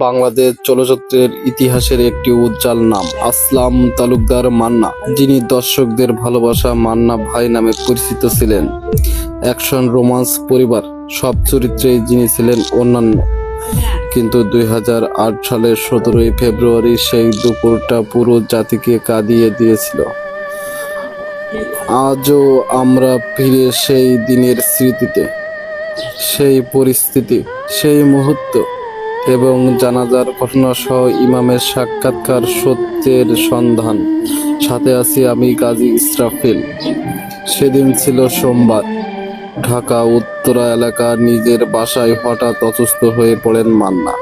বাংলাদেশ চলচ্চিত্রের ইতিহাসের একটি উজ্জ্বল নাম আসলাম তালুকদার মান্না, যিনি দর্শকদের ভালোবাসা মান্না ভাই নামে পরিচিত ছিলেন। অ্যাকশন, রোমান্স, পরিবার সব চরিত্রেই যিনি ছিলেন অনন্য। কিন্তু 2008 সালের 17ই ফেব্রুয়ারি সেই দুপুরটা পুরো জাতিকে কাঁদিয়ে দিয়েছিল। আজও আমরা ফিরে সেই দিনের স্মৃতিতে, সেই পরিস্থিতি, সেই মুহূর্ত এবং জানাজার ঘটনা সহ ইমামের সাক্ষাৎকার, সত্যের সন্ধান। সাথে আছি আমি গাজী ইসরাফিল। সেদিন ছিল সোমবার। ঢাকা উত্তরা এলাকার নিজের বাসায় হঠাৎ অসুস্থ হয়ে পড়েন মান্না।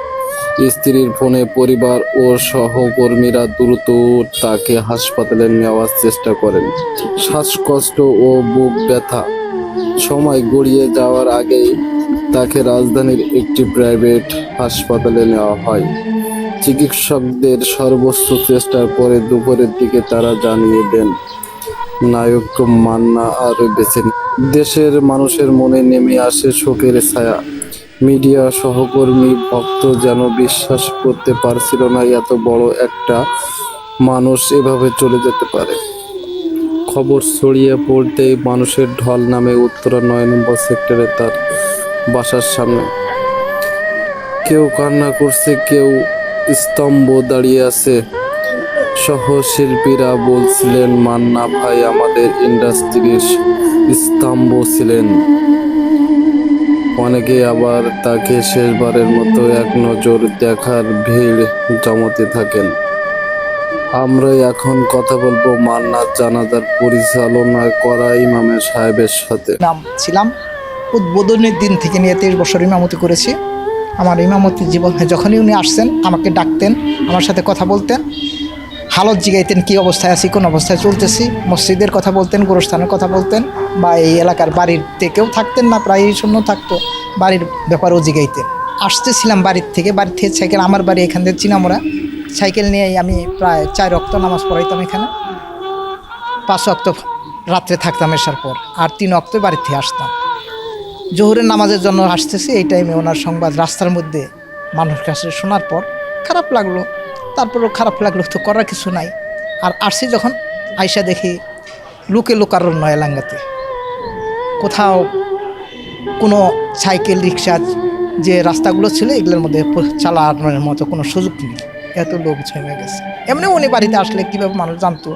স্ত্রীর ফোনে পরিবার ও সহকর্মীরা দ্রুত তাকে হাসপাতালে নেওয়ার চেষ্টা করেন। শ্বাসকষ্ট ও বুক ব্যথা। সময় গড়িয়ে যাওয়ার আগেই তাকে রাজধানীর একটি প্রাইভেট হাসপাতালে নেওয়া হয়। চিকিৎসকদের সর্বোচ্চ চেষ্টার পরে দুপুরের দিকে তারা জানিয়ে দেন নায়ক মান্না আর বেঁচে নেই। দেশের মানুষের মনে নেমে আসে শোকের ছায়া। মিডিয়া, সহকর্মী, ভক্ত যেন বিশ্বাস করতে পারছিল না এত বড় একটা মানুষ এভাবে চলে যেতে পারে। খবর ছড়িয়ে পড়তেই মানুষের ঢল নামে উত্তরা 9 নম্বর সেক্টরে তার বাসার সামনে। কেউ কান্না করছে, কেউ স্তম্ভ দাঁড়িয়ে আছে। সহশিল্পীরা বলছিলেন মান্না ভাই আমাদের ইন্ডাস্ট্রির স্তম্ভ ছিলেন। অনেকে আবার তাকে শেষবারের মতো এক নজর দেখার ভিড় জমাতে থাকেন। আমরা এখন কথা বলবো মান্নার জানাজার পরিচালনা করা ইমামের সাহেবের সাথে। নাম ছিলাম উদ্বোধনের দিন থেকে নিয়ে 23 বছর ইমামতি করেছি। আমার ইমামতি জীবনে যখনই উনি আসছেন আমাকে ডাকতেন, আমার সাথে কথা বলতেন, হালত জিগাইতেন, কী অবস্থায় আছি, কোন অবস্থায় চলতেছি, মসজিদের কথা বলতেন, গোরস্থানের কথা বলতেন, বা এই এলাকার বাড়িতে কেউ থাকতেন না, প্রায়ই শূন্য থাকতো, বাড়ির ব্যাপারেও জিগাইতেন। আসতেছিলাম বাড়ি থেকে সাইকেল, আমার বাড়ি এখান থেকে চিনামোড়া। সাইকেল নিয়েই আমি প্রায় 4 ওয়াক্ত নামাজ পড়াইতাম এখানে। 5 ওয়াক্ত রাত্রে থাকতাম এসার পর, আর 3 ওয়াক্ত বাড়ি থেকে আসতাম। জোহরের নামাজের জন্য আসতেছি, এই টাইমে ওনার সংবাদ রাস্তার মধ্যে মানুষের কাছে শোনার পর খারাপ লাগলো। তারপরেও খারাপ লাগলো, তো করার কিছু নাই। আর আসছি যখন আইসা দেখি লোকে লোকারণ্য এলাঙ্গাতে, কোথাও কোনো সাইকেল, রিক্সা যে রাস্তাগুলো ছিল এগুলোর মধ্যে চালানোর মতো কোনো সুযোগ নেই, এত লোক জমে গেছে। এমনি উনি বাড়িতে আসলে কীভাবে মানুষ জানতো,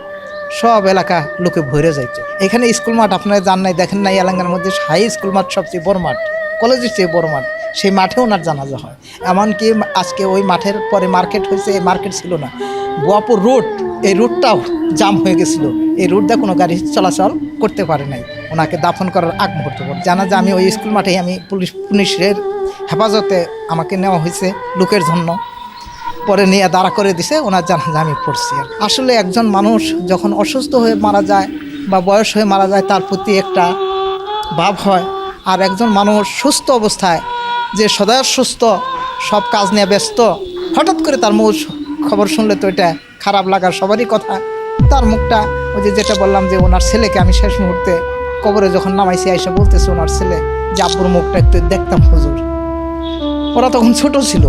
সব এলাকা লোকে ভরে যাইতো। এখানে স্কুল মাঠ আপনারা জান নাই, দেখেন নাই, এলাকার মধ্যে হাই স্কুল মাঠ সবচেয়ে বড় মাঠ, কলেজের চেয়ে বড় মাঠ, সেই মাঠে ওনার জানাজা হয়। এমনকি আজকে ওই মাঠের পরে মার্কেট হয়েছে, এই মার্কেট ছিল না, বোয়াপুর রোড, এই রোডটাও জাম হয়ে গেছিলো। এই রোড দিয়ে কোনো গাড়ি চলাচল করতে পারে নাই ওনাকে দাফন করার আগ মুহূর্ত পর। জানাজা আমি ওই স্কুল মাঠেই আমি পুলিশের হেফাজতে আমাকে নেওয়া হয়েছে লোকের জন্য। পরে নিয়ে দাঁড়া করে দিছে, ওনার জানাজা আমি পড়ছি। আসলে একজন মানুষ যখন অসুস্থ হয়ে মারা যায় বা বয়স হয়ে মারা যায়, তার প্রতি একটা ভাব হয়। আর একজন মানুষ সুস্থ অবস্থায়, যে সদা সুস্থ, সব কাজ নিয়ে ব্যস্ত, হঠাৎ করে তার মুখ খবর শুনলে তো এটা খারাপ লাগার সবারই কথা। তার মুখটা ওই যেটা বললাম, যে ওনার ছেলেকে আমি শেষ মুহূর্তে কবরে যখন নামাইছি, আইসা বলতেছে ওনার ছেলে যে আব্বুর মুখটা একটু দেখতাম হুজুর। ওরা তখন ছোট ছিল,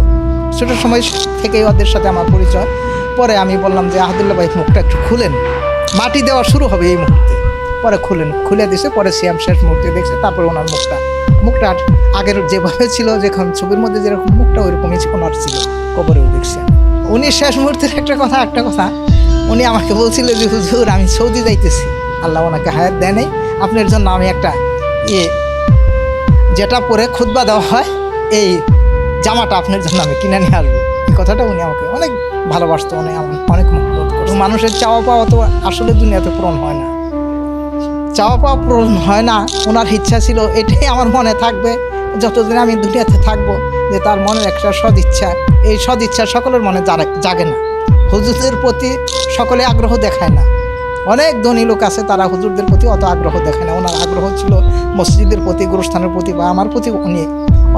ছোটোর সময় থেকেই ওদের সাথে আমার পরিচয়। পরে আমি বললাম যে আহদুল্লাহ ভাই মুখটা একটু খুলেন, মাটি দেওয়া শুরু হবে এই মুহূর্তে। পরে খুলে দিছে। পরে সিয়াম শেষ মুহূর্তে দেখছে। তারপরে ওনার মুখটা আগের যেভাবে ছিল, যখন ছবির মধ্যে যেরকম মুখটা ওইরকমই ওনার ছিল, কবরেও দেখছে। উনি শেষ মুহূর্তের একটা কথা উনি আমাকে বলছিল যে হুজুর আমি সৌদি যাইতেছি, আল্লাহ ওনাকে হায়াত দেয় নাই, আপনার জন্য আমি একটা যেটা পরে খুতবা দেওয়া হয়, এই জামাটা আপনার জন্য আমি কিনে নিয়ে আসবো। এই কথাটা উনি আমাকে অনেক ভালোবাসতো, উনি অনেক মহব্বত করতো। মানুষের চাওয়া পাওয়া তো আসলে দুনিয়াতে পূরণ হয় না, চাওয়া পাওয়া পূরণ হয় না। ওনার ইচ্ছা ছিল, এটাই আমার মনে থাকবে যতদিন আমি দুনিয়াতে থাকবো, যে তার মনের একটা সদিচ্ছা, এই সদিচ্ছা সকলের মনে জাগে না। হুজুরদের প্রতি সকলে আগ্রহ দেখায় না। অনেক ধনী লোক আছে, তারা হুজুরদের প্রতি অত আগ্রহ দেখায় না। ওনার আগ্রহ ছিল মসজিদের প্রতি, গুরুস্থানের প্রতি, বা আমার প্রতি উনি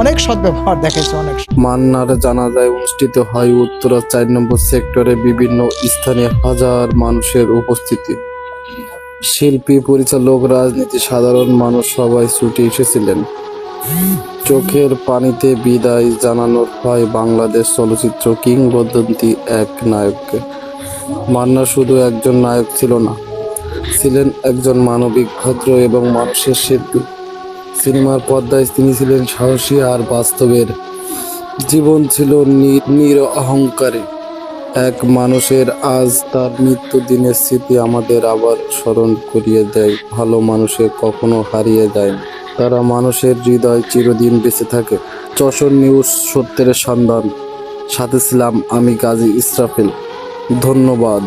অনেক সদ্ব্যবহার দেখেছে। অনেক মান্নার জানাজায় অনুষ্ঠিত হয় উত্তরা 4 নম্বর সেক্টরে বিভিন্ন স্থানে হাজার মানুষের উপস্থিতি। শিল্পী, পরিচালক, রাজনীতি, সাধারণ মানুষ সবাই ছুটে এসেছিলেন। চোখের পানিতে বিদায় জানানোর হয় বাংলাদেশ চলচ্চিত্র কিংবদন্তি এক নায়ককে। মান্না শুধু একজন নায়ক ছিল না, ছিলেন একজন মানবিক, ভদ্র এবং মানুষের শিল্পী। সিনেমার পর্দায় তিনি ছিলেন সাহসী আর বাস্তবের। জীবন ছিল অহংকারী এক মানুষের। আজ তার মৃত্যুদিনের স্মৃতি আমাদের আবার স্মরণ করিয়ে দেয়, ভালো মানুষে কখনো হারিয়ে যায় না, তারা মানুষের হৃদয় চিরদিন বেঁচে থাকে। যশোর নিউজ, সত্যের সন্ধান। সাথে ছিলাম আমি, গাজী ইসরাফিল। ধন্যবাদ।